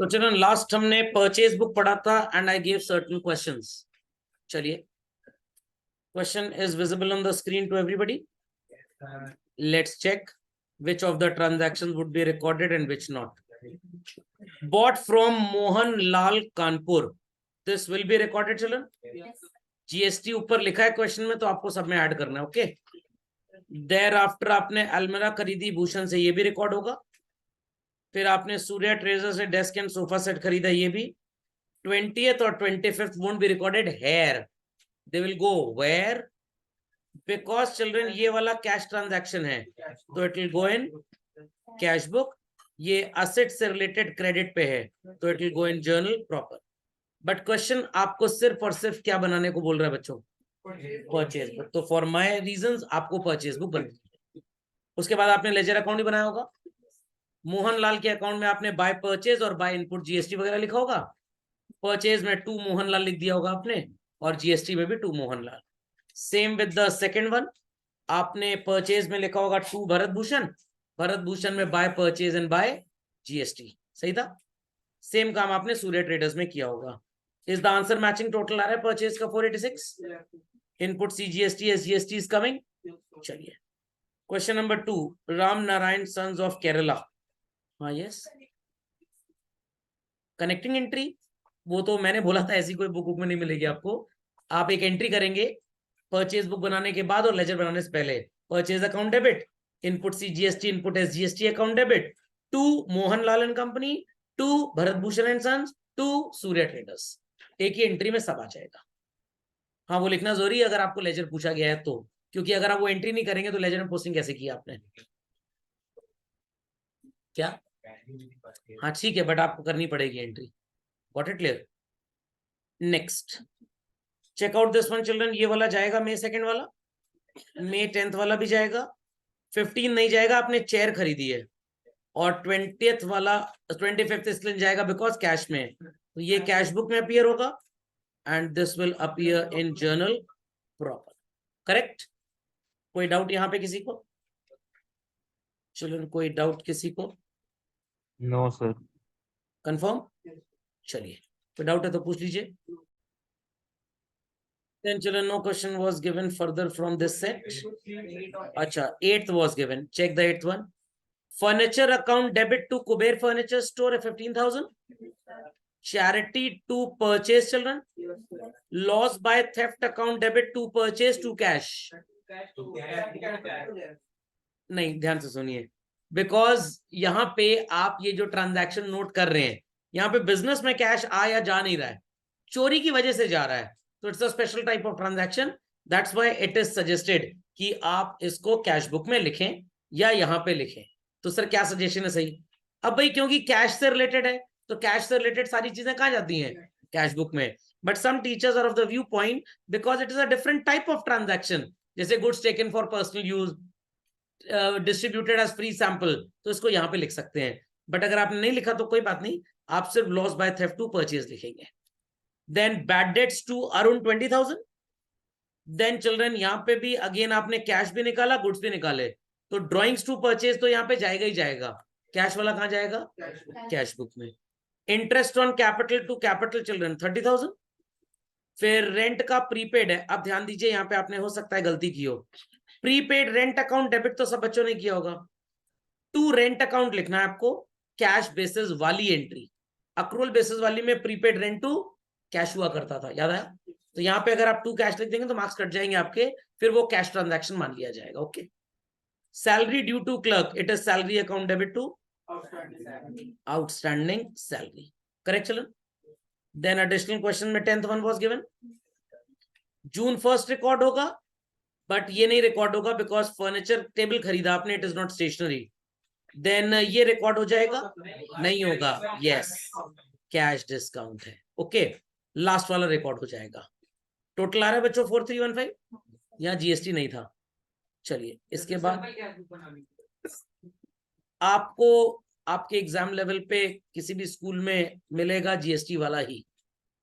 तो चलो लास्ट हमने परचेज बुक पढ़ा था and I give certain questions. चलिए, question is visible on the screen to everybody. Let's check which of the transactions would be recorded and which not. Bought from Mohan Lal Kanpur, this will be recorded children. GST ऊपर लिखा है question में, तो आपको सब में add करना है। ओके, देयर आफ्टर आपने अलमीरा खरीदी भूषण से, ये भी रिकॉर्ड होगा। फिर आपने सूर्या ट्रेजर से डेस्क एंड सोफा सेट खरीदा, ये भी। 20th और 25th won't be recorded here, they will go where, because children ये वाला कैश ट्रांजैक्शन है तो it will go in cash book. ये असेट से रिलेटेड क्रेडिट पे है तो it will go in journal proper. But question आपको सिर्फ और सिर्फ क्या बनाने को बोल रहा है बच्चों? Purchase book. तो फॉर माय रीजंस आपको परचेज बुक बनानी। उसके बाद आपने लेजर अकाउंट ही बनाया होगा। मोहन लाल के अकाउंट में आपने बाय परचेज और बाय इनपुट जीएसटी वगैरह लिखा होगा। परचेज में 2 मोहन लाल लिख दिया होगा आपने, और जीएसटी में भी 2 Mohan Lal. Same with the second one, आपने परचेज में लिखा होगा 2 भरत भूषण, भरत भूषण में by purchase and by GST. सही था। सेम काम आपने सूर्य ट्रेडर्स में किया होगा। Is the answer matching? Total आ रहा है परचेज का 486, input CGST SGST is coming. चलिए, question number 2, Ram Narayan sons of Kerala. हाँ यस, कनेक्टिंग एंट्री वो तो मैंने बोला था ऐसी कोई बुक में नहीं मिलेगी आपको। आप एक एंट्री करेंगे परचेज बुक बनाने के बाद और लेजर बनाने से पहले। Purchase account debit, input CGST, input SGST account debit, 2 Mohan Lal and company, 2 Bharat Bhushan and sons, 2 Surya traders. एक ही एंट्री में सब आ जाएगा। हाँ, वो लिखना जरूरी है अगर आपको लेजर पूछा गया है तो, क्योंकि अगर आप वो एंट्री नहीं करेंगे तो लेजर में पोस्टिंग कैसे की आपने? क्या? हाँ ठीक है, बट आपको करनी पड़ेगी entry. Got it clear? Next, check out this one children. ये वाला जाएगा May 2 वाला, May 10 वाला भी जाएगा। 15 नहीं जाएगा, आपने चेयर खरीदी है। और 20th वाला 25th इसलिए जाएगा बिकॉज कैश में है, तो ये कैश बुक में अपीयर होगा and this will appear in journal proper. Correct? कोई डाउट यहाँ पे किसी को? चिल्ड्रन कोई डाउट किसी को? No sir. कंफर्म? चलिए, कोई डाउट है तो पूछ लीजिए। Then children, no question was given further from this set. Acha, 8th was given. Check the 8th one. Furniture account debit to Kuber Furniture Store at 15,000. Charity to purchase children. Loss by theft account debit to purchase to cash. नहीं, ध्यान से सुनिए, because यहाँ पे आप ये जो transaction note कर रहे हैं, यहाँ पे बिजनेस में कैश आ या जा नहीं रहा है, चोरी की वजह से जा रहा है, तो it's a special type of transaction. That's why it is suggested कि आप इसको कैश बुक में लिखें या यहाँ पे लिखें। तो सर क्या सजेशन है? सही। अब भाई क्योंकि कैश से रिलेटेड है, तो कैश से रिलेटेड सारी चीजें कहाँ जाती हैं? कैश बुक में। But some teachers are of the view point because it is a different type of transaction, जैसे goods taken for personal use, distributed as free sample, तो इसको यहाँ पे लिख सकते हैं। बट अगर आपने नहीं लिखा तो कोई बात नहीं, आप सिर्फ loss by theft to purchase लिखेंगे। Then bad debts to around 20,000। Then children यहाँ पे भी अगेन आपने कैश भी निकाला, गुड्स भी निकाले, तो ड्रॉइंग्स टू परचेज तो यहाँ पे जाएगा ही जाएगा। कैश वाला कहाँ जाएगा? कैश बुक में। Interest on capital to capital children 30,000। फिर रेंट का प्रीपेड है। अब ध्यान दीजिए, यहाँ पे आपने हो सकता है गलती की हो। प्रीपेड रेंट अकाउंट डेबिट तो सब बच्चों ने किया होगा। टू रेंट अकाउंट लिखना है आपको, कैश बेसिस वाली एंट्री। अक्रूवल बेसिस वाली में प्रीपेड रेंट टू कैश हुआ करता था, याद आया? तो यहाँ पे अगर आप टू कैश लिख देंगे तो मार्क्स कट जाएंगे आपके, फिर वो कैश ट्रांजैक्शन मान लिया जाएगा। Okay. Salary due to clerk, it is salary account debit to outstanding salary. Correct children? Then additional question में 10th one was given. June 1 record होगा, बट ये नहीं रिकॉर्ड होगा बिकॉज फर्नीचर टेबल खरीदा आपने, it is not stationery. Then ये record हो जाएगा? नहीं होगा। यस, कैश डिस्काउंट है। ओके, लास्ट वाला रिकॉर्ड हो जाएगा। टोटल आ रहा है बच्चों 4315, यहाँ जीएसटी नहीं था। चलिए, इसके बाद आपको आपके एग्जाम लेवल पे किसी भी स्कूल में मिलेगा जीएसटी वाला ही,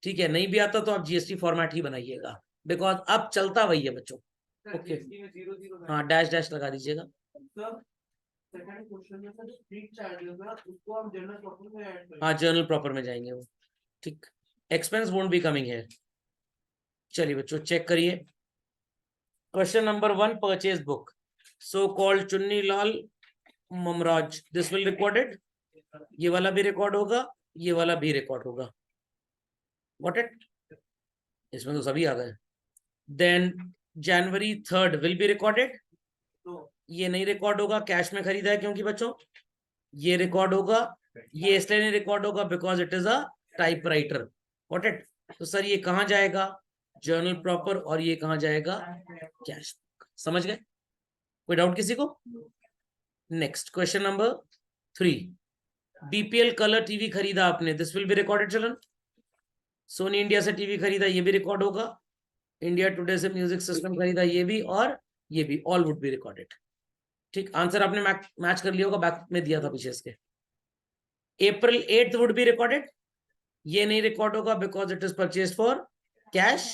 ठीक है? नहीं भी आता तो आप जीएसटी फॉर्मेट ही बनाइएगा, बिकॉज अब चलता वही है बच्चों। ओके, हाँ डैश डैश लगा दीजिएगा। हाँ जर्नल प्रॉपर में जाएंगे वो, ठीक। एक्सपेंस वोंट बी कमिंग है। चलिए बच्चों चेक करिए। Question number 1, purchase book, so called Chunni Lal Mamraj, this will recorded, ये वाला भी रिकॉर्ड होगा, ये वाला भी रिकॉर्ड होगा। Got it? इसमें तो सभी आ गए। Then January 3 will be recorded, ये नहीं रिकॉर्ड होगा, कैश में खरीदा है क्योंकि बच्चों। ये रिकॉर्ड होगा, ये इसलिए नहीं रिकॉर्ड होगा because it is a typewriter. Got it? तो सर ये कहां जाएगा? जर्नल प्रॉपर, और ये कहां जाएगा? कैश। समझ गए? कोई डाउट किसी को? Next question number 3, BPL colour TV खरीदा आपने, दिस विल बी रिकॉर्डेड चलन। सोनी इंडिया से टीवी खरीदा, ये भी रिकॉर्ड होगा। इंडिया टुडे से म्यूजिक सिस्टम खरीदा, ये भी और ये भी, ऑल वुड बी रिकॉर्डेड। ठीक, आंसर आपने मैच कर लिया होगा, बैक में दिया था पीछे इसके। अप्रैल 8 वुड बी रिकॉर्डेड, ये नहीं रिकॉर्ड होगा because it is purchase for cash.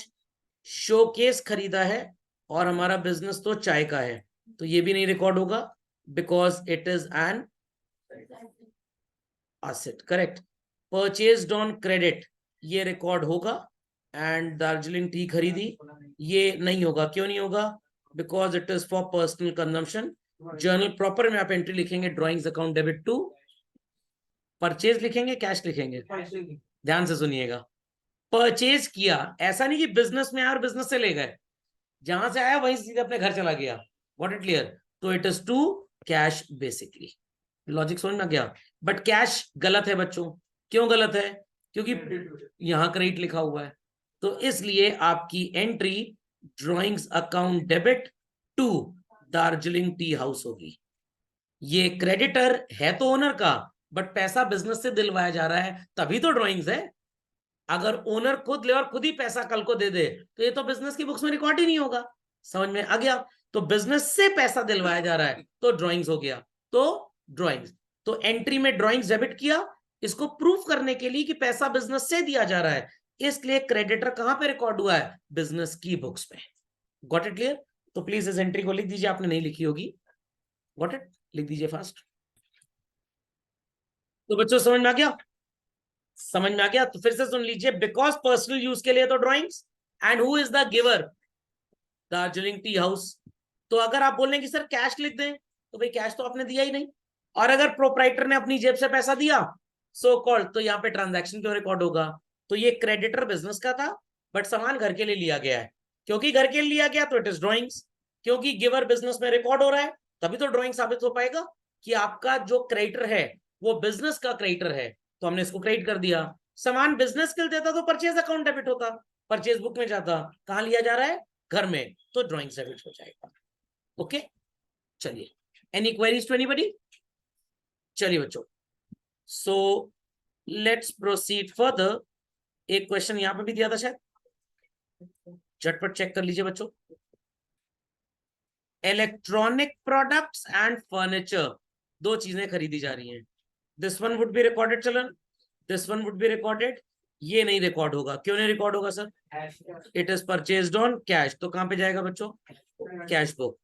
Showcase खरीदा है और हमारा बिजनेस तो चाय का है, तो ये भी नहीं रिकॉर्ड होगा because it is an asset. Correct. Purchased on credit, ये रिकॉर्ड होगा। एंड दार्जिलिंग टी खरीदी, ये नहीं होगा। क्यों नहीं होगा? Because it is for personal consumption. Journal proper में आप एंट्री लिखेंगे, drawings account debit to. Purchase लिखेंगे, कैश लिखेंगे? ध्यान से सुनिएगा। परचेज किया, ऐसा नहीं कि बिजनेस में आया और बिजनेस से ले गए, जहां से आया वहीं सीधे अपने घर चला गया। What it clear? तो it is to cash basically. Logic समझ में गया? बट कैश गलत है बच्चों। क्यों गलत है? क्योंकि यहां क्रेडिट लिखा हुआ है, तो इसलिए आपकी entry drawings account debit to Darjeeling tea house होगी। ये क्रेडिटर है तो ओनर का, बट पैसा बिजनेस से दिलवाया जा रहा है, तभी तो ड्रॉइंग्स है। अगर ओनर खुद ले और खुद ही पैसा कल को दे दे, तो ये तो बिजनेस की बुक्स में रिकॉर्ड ही नहीं होगा। समझ में आ गया? तो बिजनेस से पैसा दिलवाया जा रहा है तो ड्रॉइंग्स हो गया, तो ड्रॉइंग्स। तो एंट्री में ड्रॉइंग्स डेबिट किया, इसको प्रूफ करने के लिए कि पैसा बिजनेस से दिया जा रहा है, इसलिए क्रेडिटर कहां पे रिकॉर्ड हुआ है? बिजनेस की बुक्स में। Got it clear? तो प्लीज इस एंट्री को लिख दीजिए, आपने नहीं लिखी होगी। Got it? लिख दीजिए फास्ट। तो बच्चों समझ में आ गया? समझ में आ गया? तो फिर से सुन लीजिए। बिकॉज पर्सनल यूज के लिए तो drawings, and who is the giver? Darjeeling tea house. तो अगर आप बोल रहे हैं कि सर कैश लिख दें, तो भाई कैश तो आपने दिया ही नहीं। और अगर प्रोप्राइटर ने अपनी जेब से पैसा दिया, सो कॉल्ड, तो यहाँ पे ट्रांजैक्शन क्यों रिकॉर्ड होगा? तो ये क्रेडिटर बिजनेस का था, बट सामान घर के लिए लिया गया है। क्योंकि घर के लिए लिया गया तो इट इज ड्रॉइंग्स। क्योंकि गिवर बिजनेस में रिकॉर्ड हो रहा है, तभी तो ड्रॉइंग साबित हो पाएगा कि आपका जो क्रेडिटर है वो बिजनेस का क्रेडिटर है, तो हमने इसको क्रेडिट कर दिया। सामान बिजनेस के लिए देता तो परचेज अकाउंट डेबिट होता, परचेज बुक में जाता। कहां लिया जा रहा है? घर में, तो ड्रॉइंग डेबिट हो जाएगा। ओके, चलिए। Any queries to anybody? चलिए बच्चों, सो लेट्स प्रोसीड फर्दर। एक क्वेश्चन यहां पे भी दिया था शायद, झटपट चेक कर लीजिए बच्चों। इलेक्ट्रॉनिक प्रोडक्ट्स एंड फर्नीचर, दो चीजें खरीदी जा रही हैं। This one would be recorded चलन, this one would be recorded. ये नहीं रिकॉर्ड होगा। क्यों नहीं रिकॉर्ड होगा sir? It is purchased on cash, तो कहां पे जाएगा बच्चों? Cash book.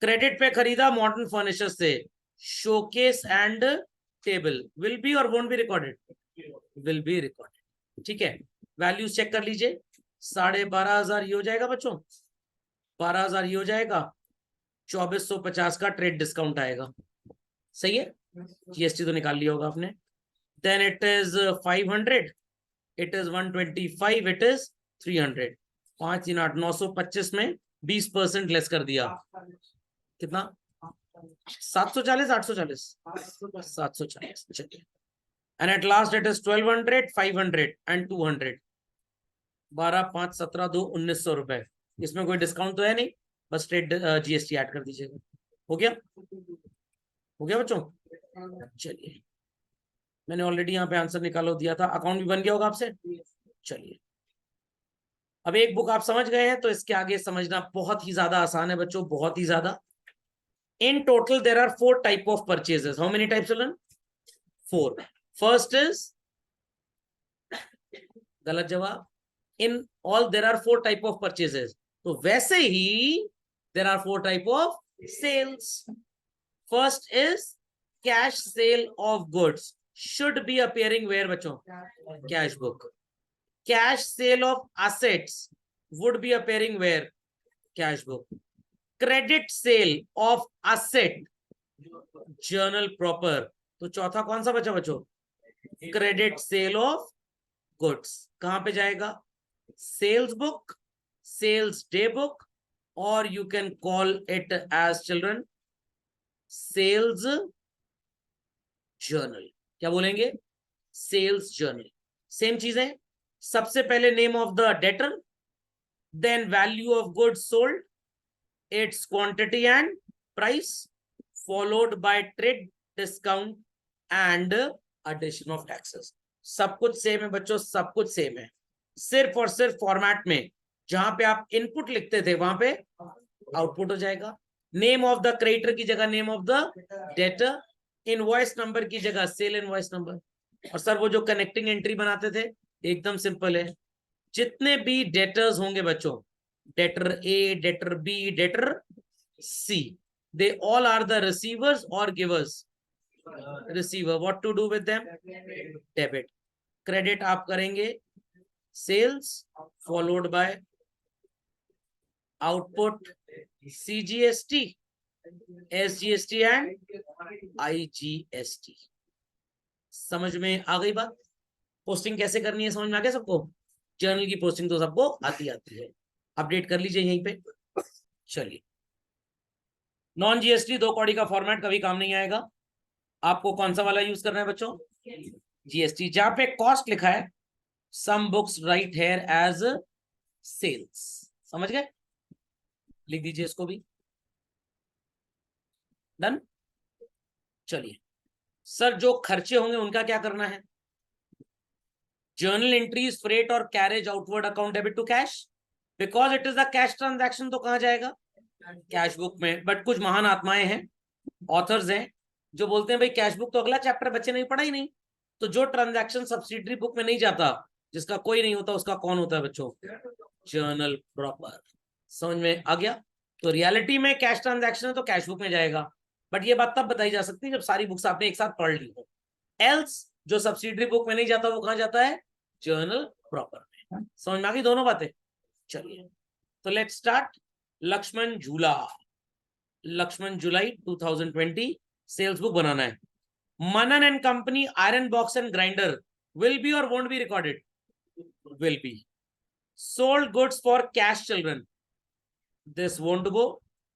क्रेडिट पे खरीदा मॉडर्न फर्नीचर से, showcase and table, will be और won't be recorded? Will be recorded. ठीक है, वैल्यूज चेक कर लीजिए। 12,500 ये हो जाएगा बच्चों, 12,000 ये हो जाएगा, 2450 का ट्रेड डिस्काउंट आएगा। सही है? जीएसटी तो निकाल लिया होगा आपने। Then it is 500, it is 125, it is 300। 5 3 8 925 में 20% लेस कर दिया। कितना? 740 840 740। चलिए, and at last it is 1200 500 and 200। 12 5 17 2 1900 रुपए। इसमें कोई डिस्काउंट तो है नहीं, बस ट्रेड जीएसटी ऐड कर दीजिएगा। हो गया? हो गया बच्चों? चलिए, मैंने ऑलरेडी यहाँ पे आंसर निकालो दिया था, अकाउंट भी बन गया होगा आपसे। चलिए, अब एक बुक आप समझ गए हैं, तो इसके आगे समझना बहुत ही ज्यादा आसान है बच्चों, बहुत ही ज्यादा। In total there are 4 type of purchases. How many types children? 4। First is, गलत जवाब। In all there are 4 type of purchases, तो वैसे ही there are 4 type of sales. First is cash sale of goods should be appearing where बच्चों? Cash book. Cash sale of assets would be appearing where? Cash book. Credit sale of asset, journal proper. तो चौथा कौन सा बचा बच्चों? Credit sale of goods. कहां पे जाएगा? Sales book, sales day book, और you can call it as children sales journal. क्या बोलेंगे? Sales journal. सेम चीज है. सबसे पहले name of the debtor, then value of goods sold, its quantity and price, followed by trade discount and addition of taxes. सब कुछ same है बच्चों, सब कुछ सेम है. सिर्फ और सिर्फ फॉर्मेट में जहां पे आप इनपुट लिखते थे वहां पे आउटपुट हो जाएगा. नेम ऑफ द क्रेडिटर की जगह name of the debtor, invoice number की जगह सेल इनवॉइस नंबर. और सर वो जो कनेक्टिंग एंट्री बनाते थे एकदम सिंपल है. जितने भी डेटर्स होंगे बच्चों, debtor A, debtor B, debtor C, they all are the receivers और givers. Receiver, what to do with them? Debit. Credit आप करेंगे sales followed by output CGST, SGST and IGST. समझ में आ गई बात? पोस्टिंग कैसे करनी है समझ में आ गया सबको? जर्नल की पोस्टिंग तो सबको आती है. अपडेट कर लीजिए यहीं पे. चलिए, नॉन जीएसटी 2 कौड़ी का फॉर्मेट कभी काम नहीं आएगा. आपको कौन सा वाला यूज करना है बच्चों? जीएसटी. जहां पे कॉस्ट लिखा है, some books write here as sales. समझ गए? लिख दीजिए इसको भी. डन. चलिए सर, जो खर्चे होंगे उनका क्या करना है? जर्नल एंट्रीज, फ्रेट और carriage outward account debit to cash, because it is the cash transaction. तो कहां जाएगा? कैश बुक में. बट कुछ महान आत्माएं हैं, ऑथर्स हैं, जो बोलते हैं भाई कैश बुक तो अगला चैप्टर बच्चे ने पढ़ा ही नहीं. तो जो ट्रांजैक्शन सब्सिडरी बुक में नहीं जाता, जिसका कोई नहीं होता, उसका कौन होता है बच्चों? Journal proper. समझ में आ गया? तो रियलिटी में कैश ट्रांजैक्शन है तो कैश बुक में जाएगा. बट ये बात तब बताई जा सकती है जब सारी बुक्स आपने एक साथ पढ़ ली हो. एल्स जो सब्सिडरी बुक में नहीं जाता वो कहां जाता है? जर्नल प्रॉपर में. समझ में आ गई दोनों बातें? चलिए, तो लेट्स स्टार्ट. लक्ष्मण झूला, लक्ष्मण जुलाई 2020 सेल्स बुक बनाना है. Manan and company iron box and grinder will be और won't be recorded? Will be. Sold goods for cash children, this won't go,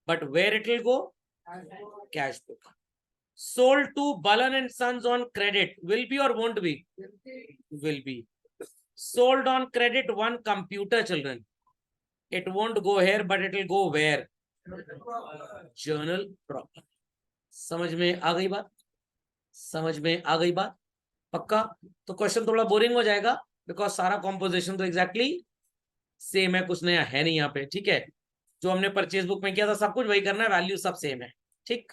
but where it will go? Cash book. Sold to Balan and Sons on credit will be or won't be? Will be. Sold on credit 1 computer children, it won't go here, but it will go where? Journal proper. समझ में आ गई बात? समझ में आ गई बात? पक्का? तो क्वेश्चन थोड़ा बोरिंग हो जाएगा बिकॉज सारा कॉम्पोजिशन तो एग्जैक्टली सेम है, कुछ नया है नहीं यहाँ पे. ठीक है, जो हमने परचेज बुक में किया था सब कुछ वही करना है, वैल्यू सब सेम है. ठीक,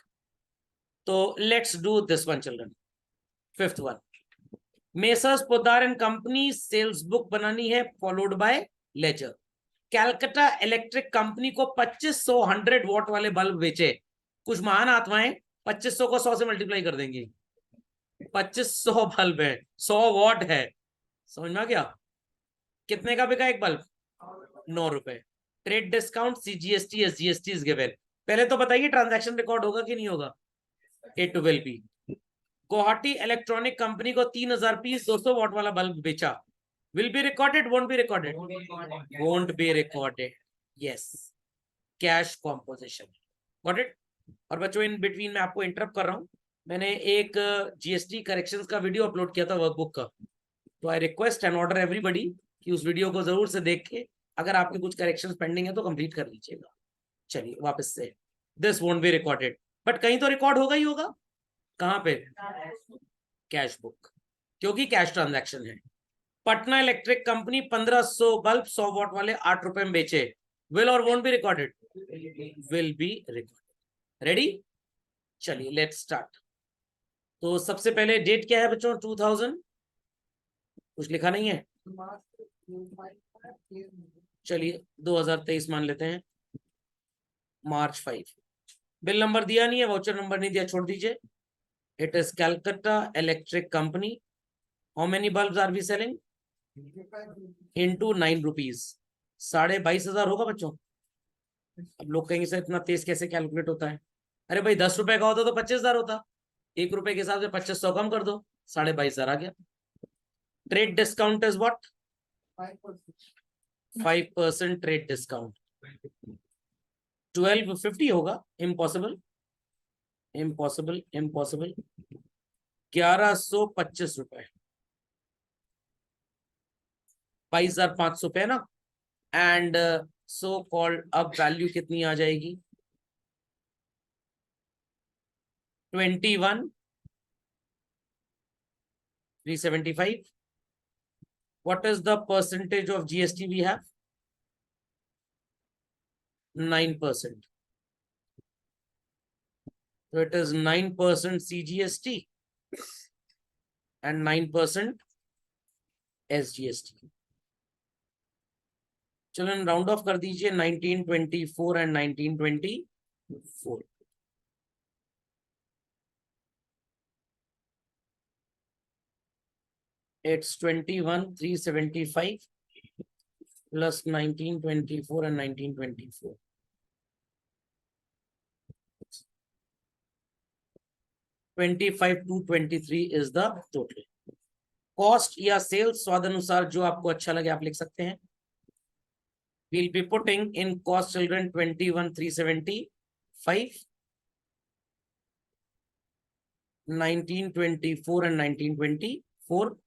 तो let's do this one children. 5th one, Messrs Poddar and company sales book बनानी है followed by ledger. Calcutta electric company को 2500 100 वॉट वाले बल्ब बेचे. कुछ महान आत्माएं 2500 को 100 से मल्टीप्लाई कर देंगी. 2500 बल्ब है, 100 वॉट है. समझ में आ गया? कितने का बिका एक बल्ब? 9 रुपए. Trade discount, CGST, SGST is given. पहले तो बताइए ट्रांजैक्शन रिकॉर्ड होगा कि नहीं होगा? It will B. Guwahati electronic company को 3000 पीस 200 वॉट वाला बल्ब बेचा. Will be recorded, won't be recorded? Won't be recorded. Yes, cash composition. Got it? और बच्चों इन बिटवीन में आपको इंटरप्ट कर रहा हूं, मैंने एक जीएसटी करेक्शंस का वीडियो अपलोड किया था वर्कबुक का. तो I request and order everybody कि उस वीडियो को जरूर से देख के अगर आपके कुछ करेक्शंस पेंडिंग है तो कंप्लीट कर लीजिएगा. चलिए वापस से, this won't be recorded, but कहीं तो रिकॉर्ड होगा ही होगा. कहां पे? कैश बुक, क्योंकि कैश ट्रांजैक्शन है. Patna electric company 1500 bulb 100 what वाले 8 रुपए में बेचे. विल और won't be recorded? Will be recorded. Ready? चलिए लेट्स स्टार्ट. तो सबसे पहले डेट क्या है बच्चों? 2000. कुछ लिखा नहीं है? चलिए 2023 मान लेते हैं. मार्च 5. बिल नंबर दिया नहीं है, वाउचर नंबर नहीं दिया, छोड़ दीजिए. It is Calcutta Electric Company. How many bulbs are we selling? Into 9 rupees. 22,500 होगा बच्चों. अब लोग कहेंगे सर इतना तेज कैसे कैलकुलेट होता है? अरे भाई 10 रुपए का होता तो 25,000 होता. 1 रुपए के हिसाब से 2500 कम कर दो, 22,500 आ गया. Trade discount is what? 5% trade discount. 1250 होगा. Impossible, impossible, impossible. 1125 रुपए. 22,500 पे ना. एंड सो कॉल्ड अब वैल्यू कितनी आ जाएगी? 21,375. What is the percentage of GST we have? 9%. So it is 9% CGST and 9% SGST. चलो राउंड ऑफ कर दीजिए. 1924 and 1924. It's 21,375 plus 1924 and 1924. 25,223 is the total. Cost या सेल्स स्वाद अनुसार जो आपको अच्छा लगे आप लिख सकते हैं. We'll be putting in cost children 21,375, 1924 and 1924,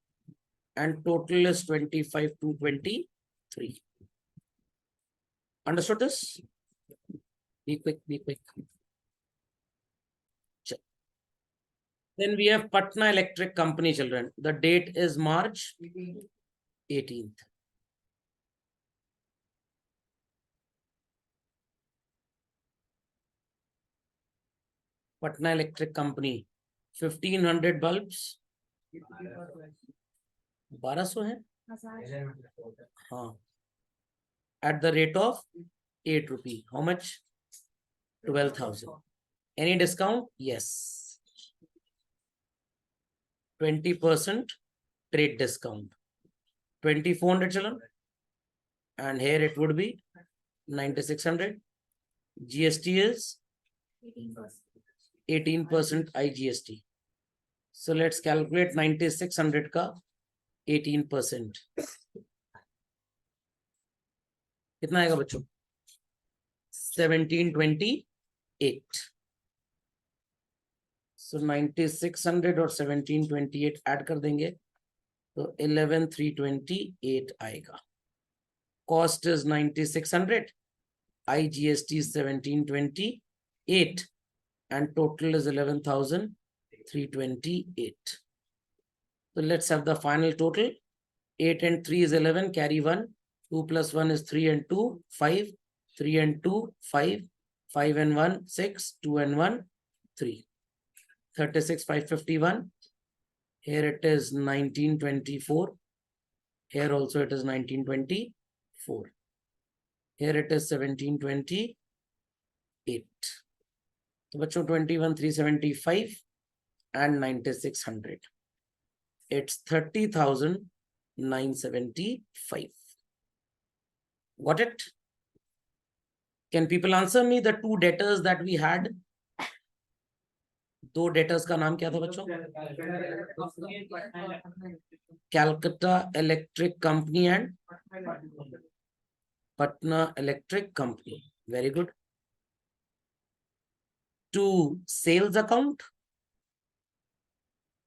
and total is 25,223. Understood this? Be quick, be quick. Then we have Patna Electric Company children. The date is March 18th. Patna Electric Company, 1,500 bulbs. 1200 है. हाँ. At the rate of 8 rupee. How much? 12,000. Any discount? Yes. 20% trade discount. 2,400 children. And here it would be 9,600. GST is 18% IGST. So let's calculate 9,600 का 18%. कितना आएगा बच्चों? 1,728. So 9,600 और 1,728 add कर देंगे तो 11,328 आएगा. Cost is 9,600. IGST is 1,728 and total is 11,328. So let's have the final total. 8 and 3 is 11, carry 1. 2 plus 1 is 3 and 2, 5. 3 and 2, 5. 5 and 1, 6. 2 and 1, 3. 36,551. Here it is 1924. Here also it is 1924. Here it is 1,728. So bachcho 21,375 and 9,600. It's 30,975. Got it? Can people answer me the two debtors that we had? दो debtors का नाम क्या था बच्चों? Calcutta Electric Company and Patna Electric Company. Very good. To sales account,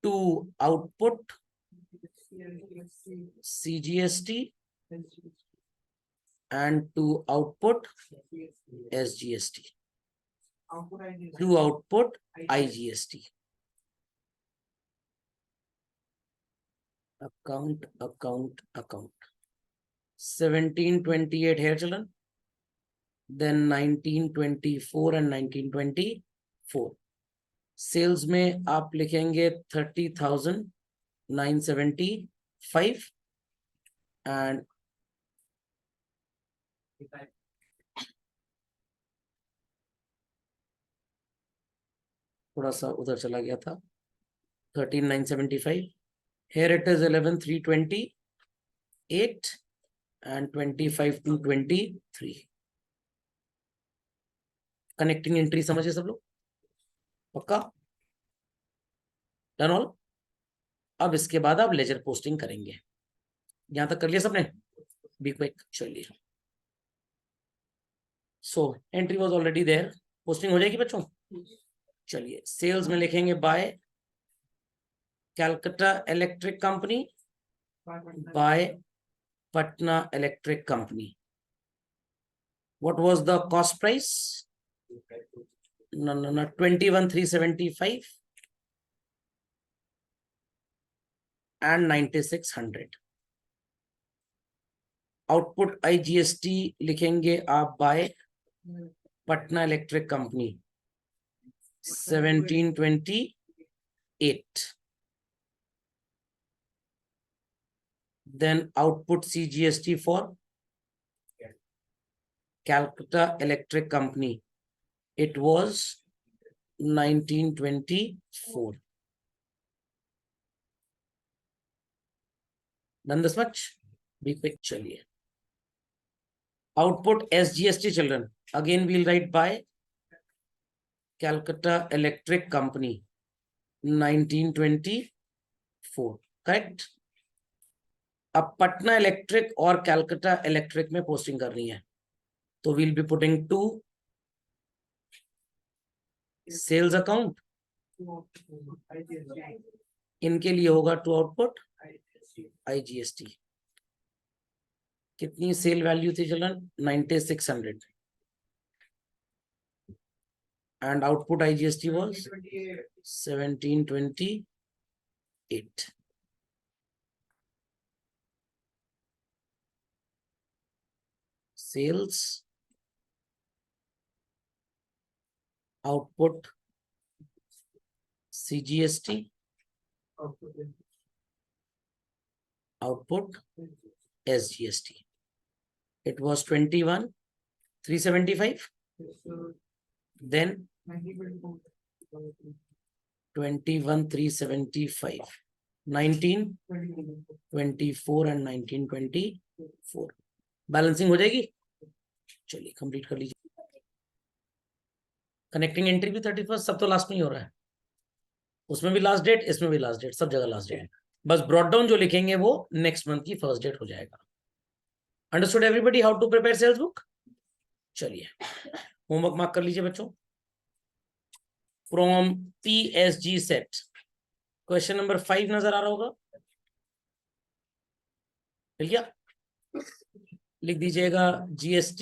to output CGST, and to output SGST. To output IGST. Account. 1,728 here children. Then 1924 and 1924. Sales में आप लिखेंगे 30,975 and थोड़ा सा उधर चला गया था, 13,975. Here it is 11,328 and 25,223. Connecting entry समझे सब लोग? पक्का? Done all? अब इसके बाद आप लेजर पोस्टिंग करेंगे. यहां तक कर लिया सबने? Be quick. चलिए. So entry was already there. Posting हो जाएगी बच्चों? चलिए. सेल्स में लिखेंगे by Calcutta electric company, by Patna electric company. What was the cost price? No, 21,375 and 9,600. Output IGST लिखेंगे आप by Patna electric company 1728. Then output CGST for Calcutta Electric Company. It was 1924. Done this much? Be quick. चलिए. Output SGST children. Again we'll write by Calcutta Electric Company 1924. Correct? अब Patna electric और Calcutta electric में posting करनी है, तो we'll be putting 2 sales account. इनके लिए होगा 2 आउटपुट IGST. कितनी सेल वैल्यू थी children? 9,600. And output IGST was 1728. Sales, output CGST, output SGST. It was 21,375. Then 21,375, 1924 and 1924. Balancing हो जाएगी. चलिए कंप्लीट कर लीजिए. कनेक्टिंग एंट्री भी 31, सब तो लास्ट में ही हो रहा है. उसमें भी लास्ट डेट, इसमें भी लास्ट डेट, सब जगह लास्ट डेट. बस ब्रॉड डाउन जो लिखेंगे वो नेक्स्ट मंथ की फर्स्ट डेट हो जाएगा. Understood everybody how to prepare sales book? चलिए होमवर्क मार्क कर लीजिए बच्चों. From PSG set question number 5 नजर आ रहा होगा. भैया लिख दीजिएगा GST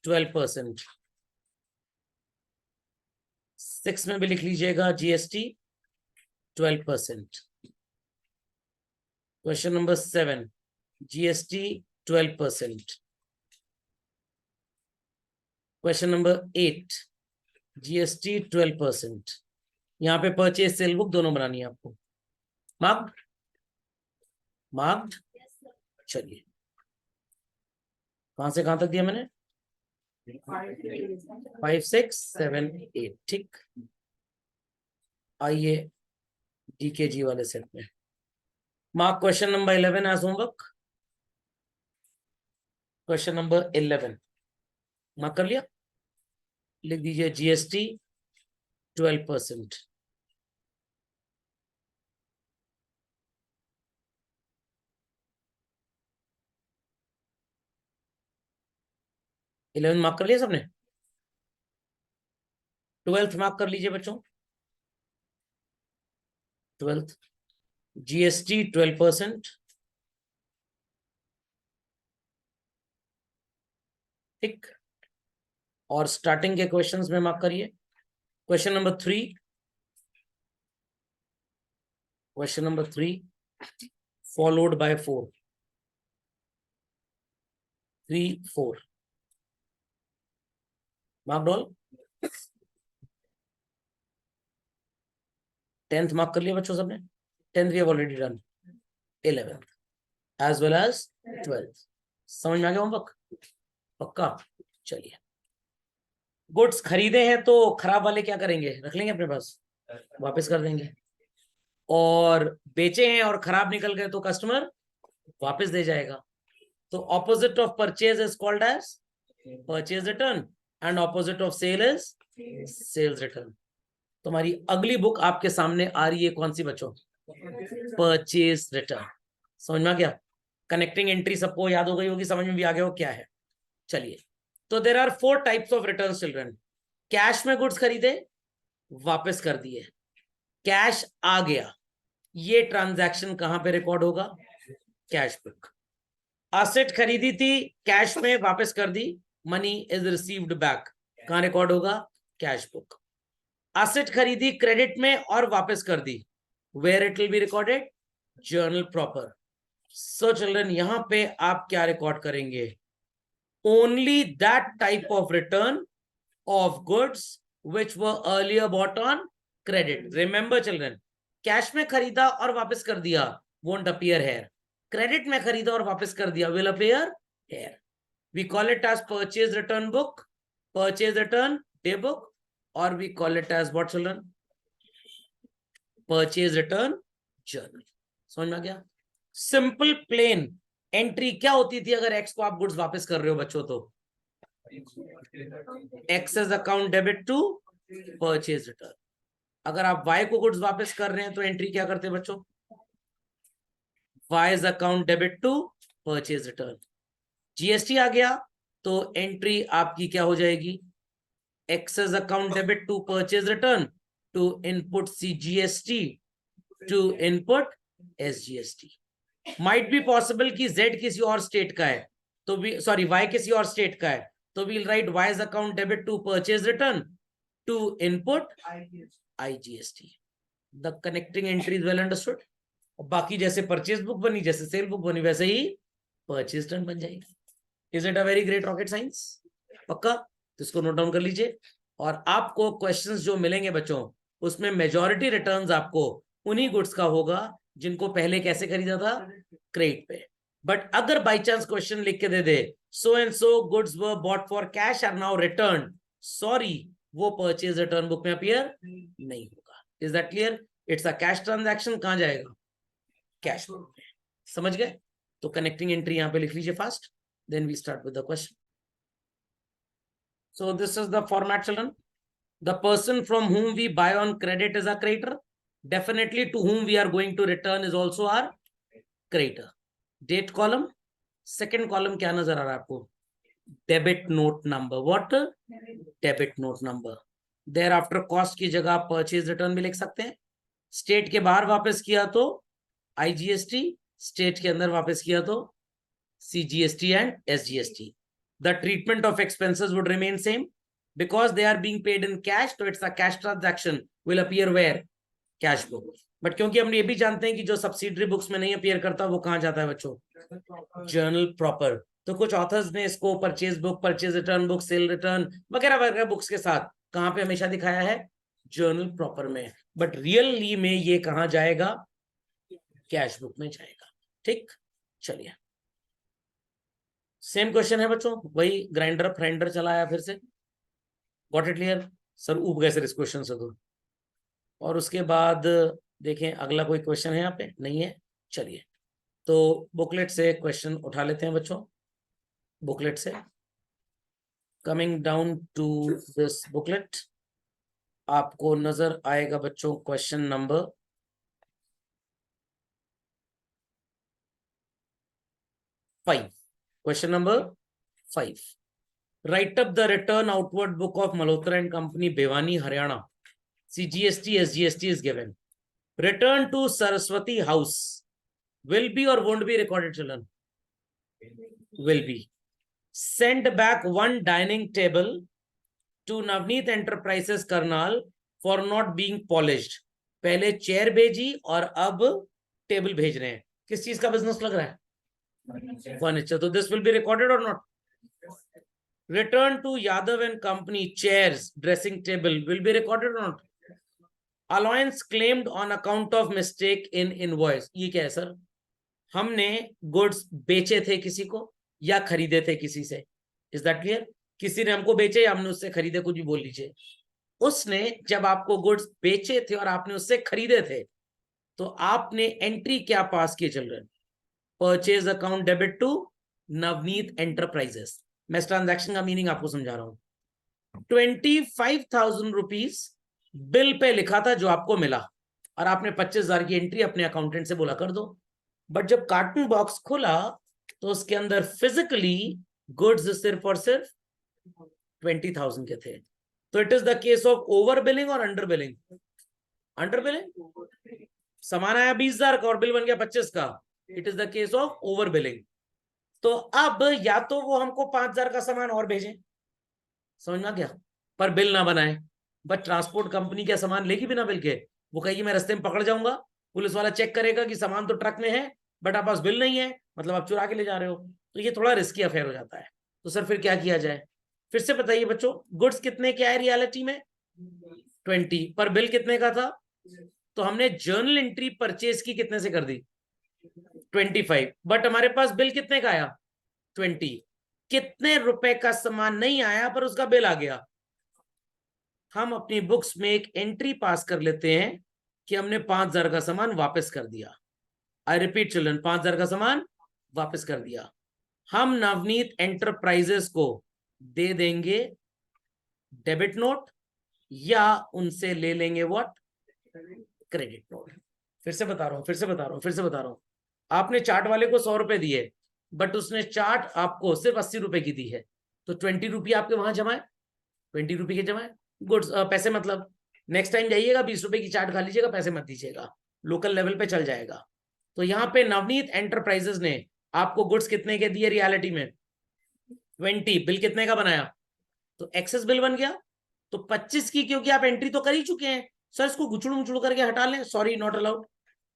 12%. 6 में भी लिख लीजिएगा GST 12%. Question number 7 GST 12%. Question number 8 GST 12%. यहाँ पे परचेज सेल बुक दोनों बनानी है आपको. मार्क्ड? मार्क्ड? चलिए कहां से कहां तक दिया मैंने? 5, 6, 7, 8. ठीक. आइए DKG वाले सेट में. Mark question number 11 as homework. Question number 11 mark कर लिया. लिख दीजिए GST 12%. इलेवन मार्क कर लिया सबने? 12th मार्क कर लीजिए बच्चों. 12th GST 12%. ठीक. और स्टार्टिंग के क्वेश्चंस में मार्क करिए. Question number 3. क्वेश्चन नंबर 3 फॉलोड बाय 4. 3, 4 मार्क ऑल. 10th मार्क कर लिया बच्चों सबने? 10th we have already done. 11th as well as 12th. समझ में आ गया होमवर्क? पक्का? चलिए. गुड्स खरीदे हैं तो खराब वाले क्या करेंगे? रख लेंगे अपने पास. वापस कर देंगे, और बेचे हैं और खराब निकल गए तो कस्टमर वापस दे जाएगा। तो opposite of purchase is called as purchase return and opposite of sale is sales return. तुम्हारी अगली बुक आपके सामने आ रही है, कौन सी बच्चों? Purchase return. समझ में आ गया? कनेक्टिंग एंट्री सबको याद हो गई होगी, समझ में भी आ गया हो क्या है। चलिए, तो there are 4 types of return children. Cash में गुड्स खरीदे, वापस कर दिए, कैश आ गया, ये ट्रांजैक्शन कहां पे रिकॉर्ड होगा? Cash book. असेट खरीदी थी, कैश में वापस कर दी, मनी इज रिसीव्ड बैक, कहां रिकॉर्ड होगा? Cash book. असेट खरीदी क्रेडिट में और वापस कर दी, where it will be recorded? Journal proper. So children, यहां पे आप क्या रिकॉर्ड करेंगे? Only that type of return of goods which were earlier bought on credit. Remember children, cash में खरीदा और वापस कर दिया won't appear here. क्रेडिट में खरीदा और वापस कर दिया will appear here. We call it as purchase return book, purchase return day book, or we call it as what children? Purchase return journal. समझ में आ गया? सिंपल प्लेन एंट्री क्या होती थी अगर एक्स को आप गुड्स वापस कर रहे हो बच्चों? तो X's account debit to purchase return. अगर आप वाई को गुड्स वापस कर रहे हैं तो एंट्री क्या करते हैं बच्चों? Y account debit to purchase return. GST आ गया तो एंट्री आपकी क्या हो जाएगी? X's account debit to purchase return to input CGST to input SGST. Might be possible कि जेड किसी और स्टेट का है तो भी, सॉरी वाई किसी और स्टेट का है तो we'll write Y's account debit to purchase return to input IGST. The connecting entry is well understood. बाकी जैसे परचेज बुक बनी, जैसे सेल बुक बनी, वैसे ही परचेज रिटर्न बन जाएगी। Is it a very great rocket science? पक्का? तो इसको नोट डाउन कर लीजिए। और आपको क्वेश्चंस जो मिलेंगे बच्चों, उसमें मेजॉरिटी रिटर्न्स आपको उन्हीं गुड्स का होगा जिनको पहले कैसे खरीदा था? क्रेडिट पे। बट अगर बाई चांस क्वेश्चन लिख के दे दे so and so goods were bought for cash are now returned, sorry, वो परचेज रिटर्न बुक में अपीयर नहीं होगा। Is that clear? It's a cash transaction, कहां जाएगा? कैश बुक में। समझ गए? तो कनेक्टिंग एंट्री यहां पे लिख लीजिए fast, then we start with the question. So this is the format children. The person from whom we buy on credit is a creditor. Definitely to whom we are going to return is also our creditor. Date column, second column क्या नजर आ रहा है आपको? Debit note number. What? Debit note number. Thereafter cost की जगह आप purchase return भी लिख सकते हैं। स्टेट के बाहर वापस किया तो IGST, स्टेट के अंदर वापस किया तो CGST and SGST. The treatment of expenses would remain same because they are being paid in cash, so it's a cash transaction will appear where? Cash book. But क्योंकि हम ये भी जानते हैं कि जो सब्सिडरी बुक्स में नहीं अपीयर करता वो कहां जाता है बच्चों? Journal proper. तो कुछ ऑथर्स ने इसको purchase book, purchase return book, cell return वगैरह वगैरह बुक्स के साथ कहां पे हमेशा दिखाया है? जर्नल प्रॉपर में। बट रियली में ये कहां जाएगा? कैश बुक में जाएगा। ठीक, चलिए सेम क्वेश्चन है बच्चों, वही ग्राइंडर फ्राइंडर चलाया फिर से। Got it clear? सर ऊब गए सर इस क्वेश्चन से तो। और उसके बाद देखें अगला कोई क्वेश्चन है यहाँ पे? नहीं है। चलिए तो बुकलेट से क्वेश्चन उठा लेते हैं बच्चों। बुकलेट से coming down to this booklet आपको नजर आएगा बच्चों question number 5। Question number 5, write up the return outward book of Malhotra and Company, Bhiwani, Haryana. CGST, SGST is given. Return to Saraswati House will be or won't be recorded, children? Will be. Send back one dining table to Navneet Enterprises, Karnal for not being polished. पहले chair भेजी और अब table भेज रहे हैं। किस चीज का बिजनेस लग रहा है? फर्नीचर। तो दिस विल बी रिकॉर्डेड और not? Return to Yadav and Company, chairs, dressing table will be recorded or not? Allowance claimed on account of mistake in invoice. ये क्या है सर? हमने गुड्स बेचे थे किसी को या खरीदे थे किसी से? Is that clear? किसी ने हमको बेचे या हमने उससे खरीदे, कुछ भी बोल लीजिए। उसने जब आपको गुड्स बेचे थे और आपने उससे खरीदे थे, तो आपने एंट्री क्या पास किए children? Purchase account debit to Navneet enterprises. मैं इस ट्रांजैक्शन का मीनिंग आपको समझा रहा हूं। 25,000 रुपीज बिल पे लिखा था जो आपको मिला, और आपने 25,000 की एंट्री अपने अकाउंटेंट से बोला कर दो। बट जब कार्टून बॉक्स खुला तो उसके अंदर फिजिकली गुड्स सिर्फ और सिर्फ 20,000 के थे। तो it is the case of over billing और अंडर बिलिंग? Under billing. सामान आया 20,000 का और बिल बन गया 25 का, it is the case of over billing. तो अब या तो वो हमको 5,000 का सामान और भेजें, समझ में आ गया, पर बिल ना बनाए। बट ट्रांसपोर्ट कंपनी क्या सामान लेगी बिना बिल के? वो कहेगी मैं रास्ते में पकड़ जाऊंगा, पुलिस वाला चेक करेगा कि सामान तो ट्रक में है बट आप पास बिल नहीं है, मतलब आप चुरा के ले जा रहे हो। तो ये थोड़ा रिस्की अफेयर हो जाता है। तो सर फिर क्या किया जाए? फिर से बताइए बच्चों, गुड्स कितने के आए रियलिटी में? 20, पर बिल कितने का था? तो हमने जर्नल एंट्री परचेज की कितने से कर दी? 25, बट हमारे पास बिल कितने का आया? 20। कितने रुपए का सामान नहीं आया पर उसका बिल आ गया? हम अपनी बुक्स में एक एंट्री पास कर लेते हैं कि हमने 5,000 का सामान वापस कर दिया। आई रिपीट चिल्ड्रन, 5,000 का सामान वापस कर दिया। हम नवनीत एंटरप्राइजेस को दे देंगे डेबिट नोट, या उनसे ले लेंगे व्हाट? Credit note. फिर से बता रहा हूं, फिर से बता रहा हूं। आपने चाट वाले को 100 रुपए दिए, बट उसने चाट आपको सिर्फ 80 रुपए की दी है, तो 20 रुपये आपके वहां जमा है, 20 रुपये के जमा है। गुड्स पैसे मतलब नेक्स्ट टाइम जाइएगा 20 रुपए की चाट खा लीजिएगा, पैसे मत दीजिएगा, लोकल लेवल पे चल जाएगा। तो यहाँ पे नवनीत एंटरप्राइजेस ने आपको गुड्स कितने के दिए रियलिटी में? 20। बिल कितने का बनाया? तो एक्सेस बिल बन गया। तो 25 की क्योंकि आप एंट्री तो कर ही चुके हैं, सर इसको गुचड़ू मुचड़ू करके हटा लें, सॉरी नॉट अलाउड।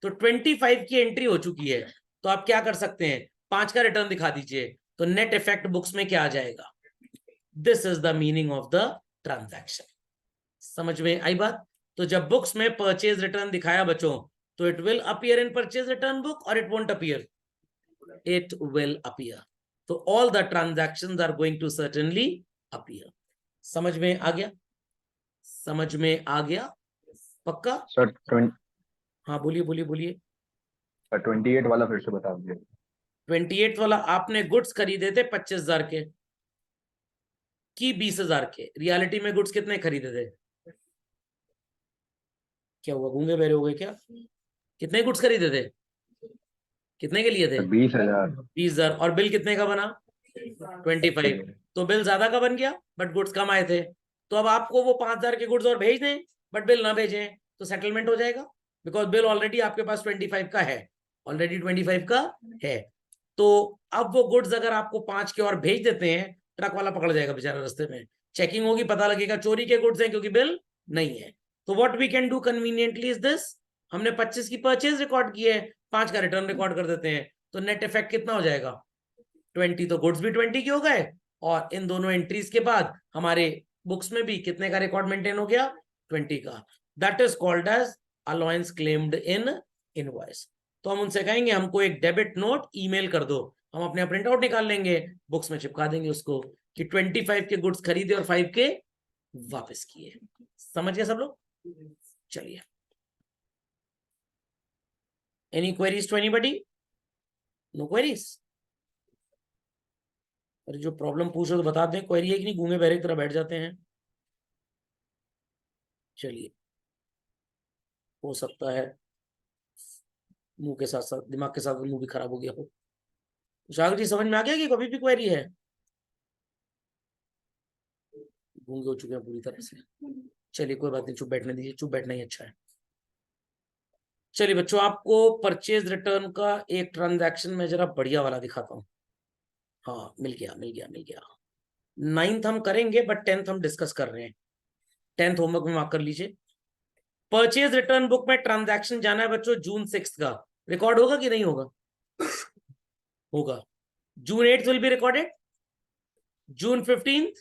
तो 25 की एंट्री हो चुकी है, तो आप क्या कर सकते हैं? 5 का रिटर्न दिखा दीजिए, तो नेट इफेक्ट बुक्स में क्या आ जाएगा? This is the meaning of the transaction. समझ में आई बात? तो जब बुक्स में परचेज रिटर्न दिखाया बच्चों, तो it will appear in purchase return book और it won't appear? It will appear. तो all the transactions are going to certainly appear. समझ में आ गया? समझ में आ गया पक्का? सर हाँ बोलिए बोलिए बोलिए। 28 वाला फिर से बता दीजिए। 28 वाला, आपने गुड्स खरीदे थे 25,000 के कि 20,000 के? रियलिटी में गुड्स कितने खरीदे थे? क्या हुआ, गूंगे बहरे हो गए क्या? कितने गुड्स खरीदे थे? कितने के लिए थे? 20,000। 20,000। और बिल कितने का बना? 25। तो बिल ज्यादा का बन गया बट गुड्स कम आए थे। तो अब आपको वो 5,000 के गुड्स और भेज दें बट बिल ना भेजें, तो सेटलमेंट हो जाएगा, बिकॉज बिल ऑलरेडी आपके पास 25 का है, ऑलरेडी 25 का है। तो अब वो गुड्स अगर आपको 5 के और भेज देते हैं, ट्रक वाला पकड़ जाएगा बेचारा रास्ते में, चेकिंग होगी, पता लगेगा चोरी के गुड्स हैं क्योंकि बिल नहीं है। तो what we can do conveniently is this, हमने 25 की परचेज रिकॉर्ड की है, 5 का रिटर्न रिकॉर्ड कर देते हैं, तो नेट इफेक्ट कितना हो जाएगा? 20। तो गुड्स भी 20 के हो गए, और इन दोनों एंट्रीज के बाद हमारे बुक्स में भी कितने का रिकॉर्ड मेंटेन हो गया? 20 का। That is called as allowance claimed in invoice. तो हम उनसे कहेंगे हमको एक डेबिट नोट ईमेल कर दो, हम अपने प्रिंट आउट निकाल लेंगे, बुक्स में चिपका देंगे उसको कि 25 के गुड्स खरीदे और 5 के वापस किए। समझ गए सब लोग? चलिए, any queries to anybody? No queries? अरे जो प्रॉब्लम पूछो तो बता दें, क्वेरी है कि नहीं, गूंगे बहरे की तरह बैठ जाते हैं। चलिए, हो सकता है मुंह के साथ साथ दिमाग के साथ मुंह भी खराब हो गया हो। शागर जी समझ में आ गया कि कभी भी क्वेरी है? गूंगे हो चुके हैं पूरी तरह से। चलिए कोई बात नहीं, चुप बैठने दीजिए, चुप बैठना ही अच्छा है। चलिए बच्चों, आपको परचेज रिटर्न का एक ट्रांजैक्शन में जरा बढ़िया वाला दिखाता हूँ। हाँ मिल गया मिल गया मिल गया। 9th हम करेंगे बट 10th हम डिस्कस कर रहे हैं। 10th होमवर्क में मार्क कर लीजिए। परचेज रिटर्न बुक में ट्रांजैक्शन जाना है बच्चों जून 6 का, रिकॉर्ड होगा कि नहीं होगा? होगा। June 8 will be recorded, June 15,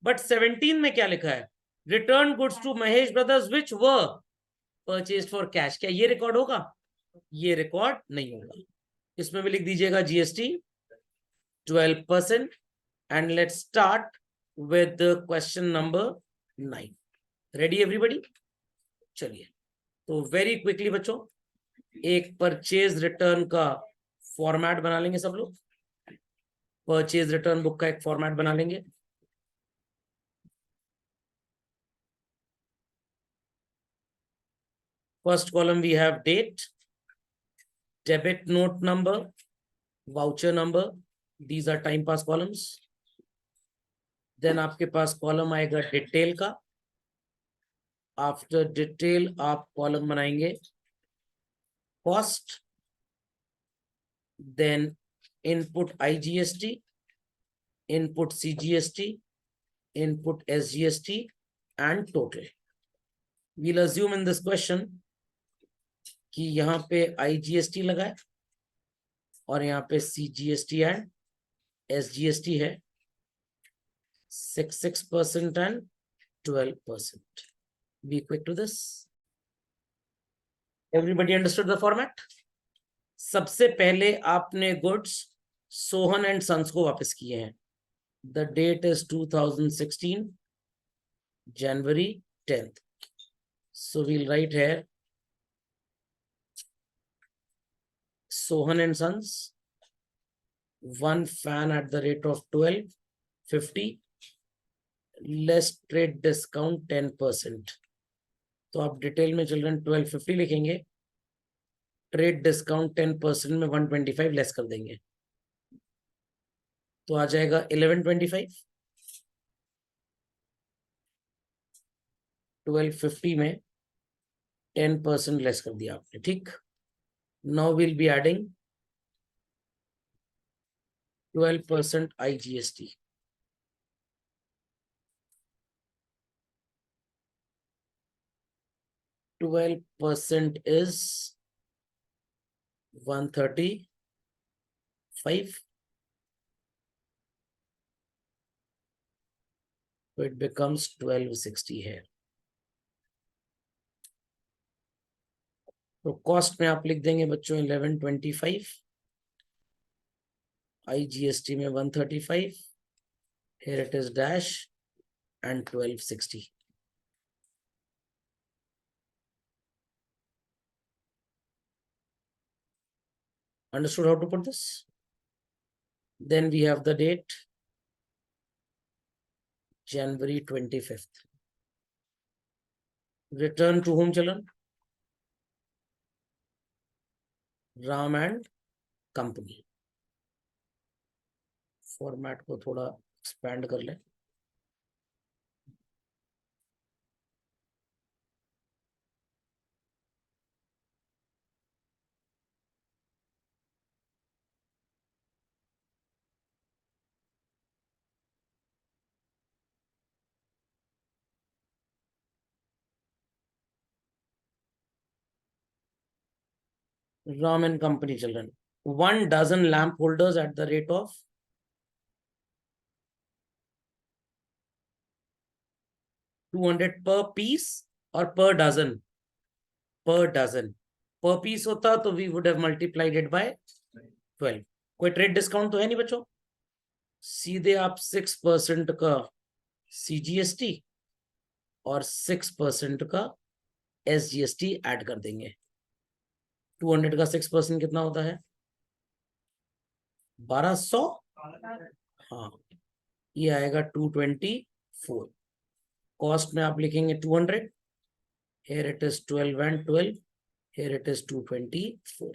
but 17 में क्या लिखा है? Return goods to Mahesh brothers which were purchase for cash. क्या ये रिकॉर्ड होगा? ये रिकॉर्ड नहीं होगा। इसमें भी लिख दीजिएगा GST 12%। And let's start with question number 9। Ready everybody? चलिए, तो वेरी क्विकली बच्चों एक परचेज रिटर्न का फॉर्मेट बना लेंगे सब लोग। परचेज रिटर्न बुक का एक फॉर्मेट बना लेंगे। First column we have date, debit note number, voucher number, these are time pass columns. Then आपके पास कॉलम आएगा डिटेल का। आफ्टर डिटेल आप कॉलम बनाएंगे cost, then input IGST, input CGST, input SGST and total. We'll assume in this question कि यहाँ पे IGST लगा है और यहाँ पे CGST and SGST है 6% and 12%. Be quick to this. Everybody understood the format? सबसे पहले आपने गुड्स सोहन एंड सन्स को वापस किए हैं। The date is 2016 January 10th. So we'll write here Sohan and Sons, one fan at the rate of 12.50, less trade discount 10%. तो आप detail में चिल्ड्रन 12.50 लिखेंगे, ट्रेड डिस्काउंट 10% में 125 लेस कर देंगे तो आ जाएगा 1125। 12.50 में 10% लेस कर दिया आपने, ठीक। Now will be adding 12% IGST। Twelve percent is 135. So it becomes 1260 here. तो कॉस्ट में आप लिख देंगे बच्चों 1125, IGST में 135, here it is dash and 1260. Understood how to put this? Then we have the date January 25th. Return to whom children? Ram and company. Format को थोड़ा expand कर लें। Ram and company children, 1 dozen lamp holders at the rate of 200 per piece or per dozen? Per dozen. Per piece होता तो we would have multiplied it by 12. कोई trade discount तो है नहीं बच्चों, सीधे आप 6% का CGST और 6% का SGST ऐड कर देंगे। 200 का 6% कितना होता है? 1200। हाँ, ये आएगा 224। कॉस्ट में आप लिखेंगे 200, here it is 12 and 12, here it is 224.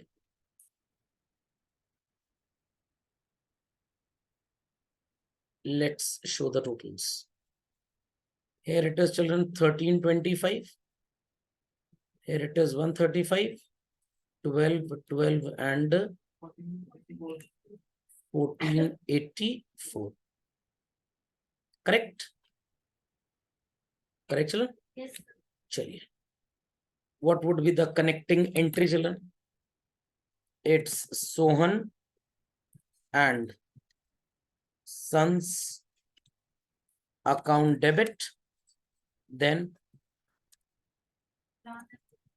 Let's show the totals. Here it is children 1325, here it is 135, 12, 12 and 1484. Correct? Correct children? Yes. चलिए, what would be the connecting entry children? It's Sohan and Sons account debit, then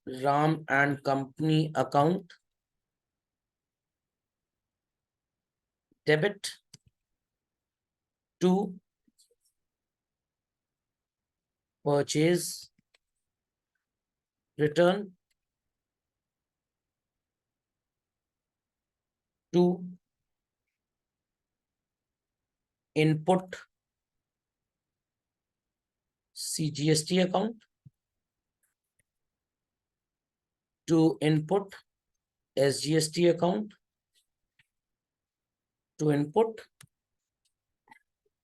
Ram and company account debit to purchase return to input CGST account to input SGST account to input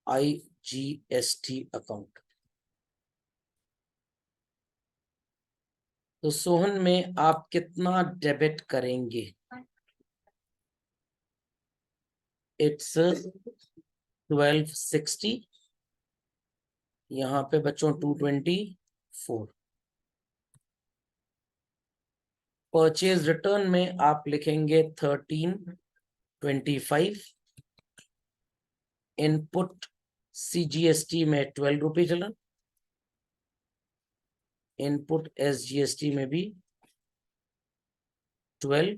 IGST account. तो सोहन में आप कितना debit करेंगे? It's 1260, यहाँ पे बच्चों 224। Purchase return में आप लिखेंगे 1325। इनपुट CGST में 12 रुपये चलन, इनपुट SGST में भी 12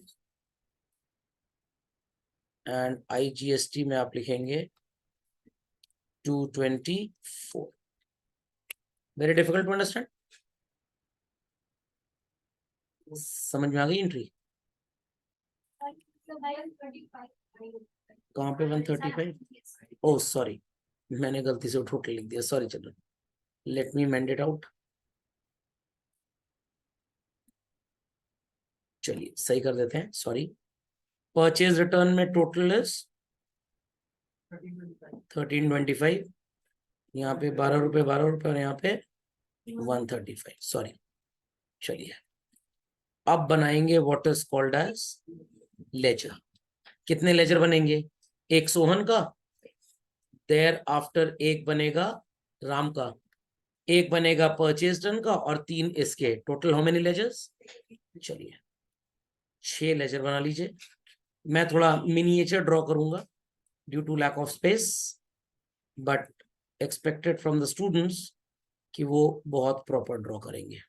एंड IGST में आप लिखेंगे 224। Very difficult to understand? समझ में आ गई एंट्री? कहाँ पे 135? ओह सॉरी, मैंने गलती से टोटल लिख दिया, सॉरी। चलो let me mend it out. चलिए सही कर देते हैं, सॉरी। परचेज रिटर्न में टोटल इज 1325, यहाँ पे 12 रुपए और यहाँ पे 135, सॉरी। चलिए अब बनाएंगे what is called as ledger. कितने लेजर बनेंगे? एक सोहन का, देयर आफ्टर एक बनेगा राम का, एक बनेगा परचेज रिटर्न का और 3 इसके। Total how many ledgers? चलिए 6 लेजर बना लीजिए। मैं थोड़ा मिनिएचर ड्रॉ करूंगा due to lack of space, but expected from the students कि वो बहुत प्रॉपर ड्रॉ करेंगे।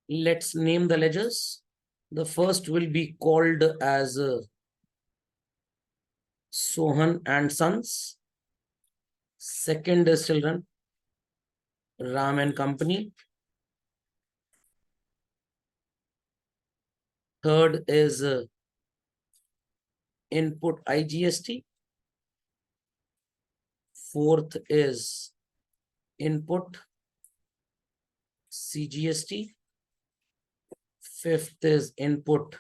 Let's name the ledgers. The first will be called as Sohan and Sons. Second is children, Ram and Company. Third is input IGST. Fourth is input CGST. Fifth is input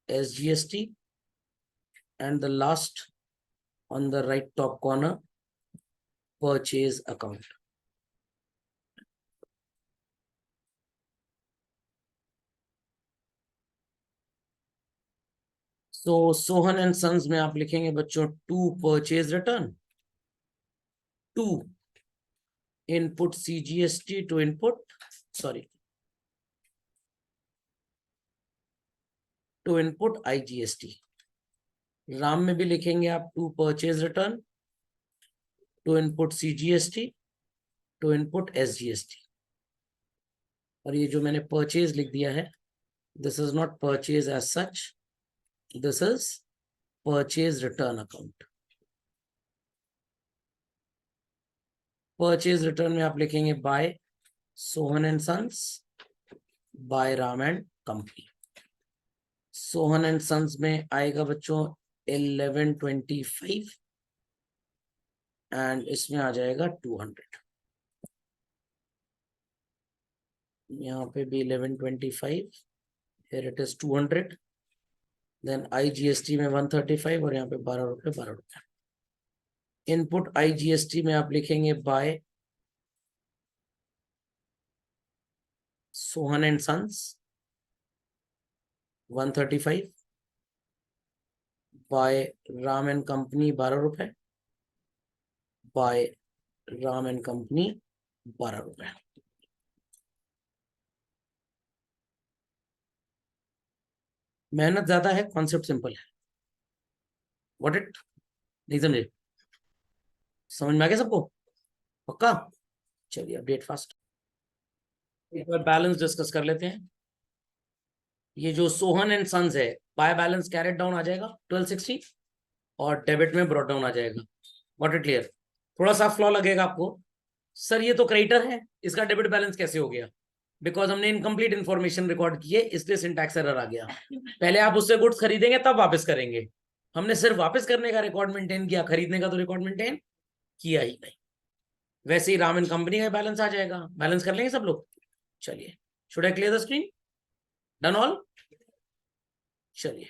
SGST. And the last on the right top corner, purchase account. So Sohan and Sons में आप लिखेंगे बच्चों 2 purchase return, 2 input CGST to input, sorry, to input IGST. Ram में भी लिखेंगे आप 2 purchase return, to input CGST, to input SGST. और ये जो मैंने purchase लिख दिया है, this is not purchase as such, this is purchase return account. Purchase return में आप लिखेंगे by Sohan and Sons, by Ram and Company. Sohan and Sons में आएगा बच्चों 1125 एंड इसमें आ जाएगा 200। यहाँ पे भी 1125, here it is 200, then IGST में 135 और यहाँ पे 12 रुपए। इनपुट IGST में आप लिखेंगे by Sohan and sons 135, by Ram and company 12 रुपए, बाय राम एंड कंपनी 12 रुपए। मेहनत ज्यादा है, कॉन्सेप्ट सिंपल है। What it? नहीं समझे? समझ में आ गया सबको? पक्का? चलिए अपडेट फास्ट। एक बार बैलेंस डिस्कस कर लेते हैं। ये जो सोहन एंड सन्स है, बाय बैलेंस कैरेट डाउन आ जाएगा 1260 और डेबिट में ब्रॉड डाउन आ जाएगा। Got it clear? थोड़ा सा फ्लॉ लगेगा आपको, सर ये तो क्रेडिटर है, इसका डेबिट बैलेंस कैसे हो गया? बिकॉज हमने इनकम्प्लीट इन्फॉर्मेशन रिकॉर्ड की है, इसलिए सिंटैक्स एरर आ गया। पहले आप उससे गुड्स खरीदेंगे तब वापस करेंगे, हमने सिर्फ वापस करने का रिकॉर्ड मेंटेन किया, खरीदने का तो रिकॉर्ड मेंटेन किया ही नहीं। वैसे ही राम एंड कंपनी का बैलेंस आ जाएगा। बैलेंस कर लेंगे सब लोग? चलिए, should I clear the screen? Done all? चलिए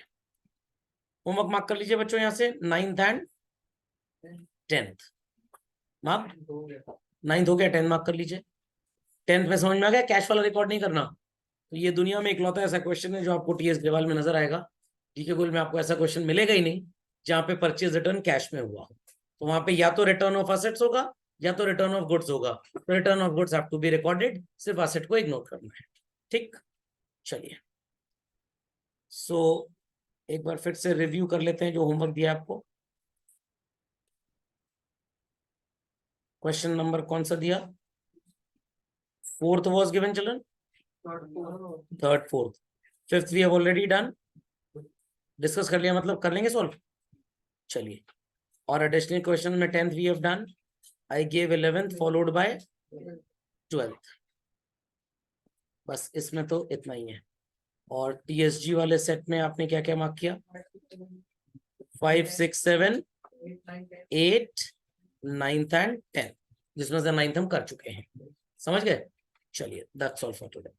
होमवर्क मार्क कर लीजिए बच्चों, यहां से 9th and 10th mark. 9th हो गया, 10th मार्क कर लीजिए। 10th में समझ में आ गया कैश वाला रिकॉर्ड नहीं करना? तो ये दुनिया में इकलौता ऐसा क्वेश्चन है जो आपको टीएस ग्रेवाल में नजर आएगा। ठीक है, गोल में आपको ऐसा क्वेश्चन मिलेगा ही नहीं जहां पे परचेज रिटर्न कैश में हुआ हो। तो वहां पे या तो रिटर्न ऑफ असेट्स होगा या तो रिटर्न ऑफ गुड्स होगा। तो return of goods have to be recorded, सिर्फ असेट को इग्नोर करना है। ठीक, चलिए सो एक बार फिर से रिव्यू कर लेते हैं जो होमवर्क दिया आपको। क्वेश्चन नंबर कौन सा दिया? 4th was given children, 3rd 4th 5th we have already done, discuss कर लिया, मतलब कर लेंगे सॉल्व। चलिए, और एडिशनल क्वेश्चन में 10th we have done, I gave 11th followed by 12th। बस इसमें तो इतना ही है। और टीएसजी वाले सेट में आपने क्या क्या मार्क किया? 5 6 7 8 9th एंड 10th, जिसमें से 9th हम कर चुके हैं। समझ गए? चलिए दैट्स ऑल फॉर टुडे।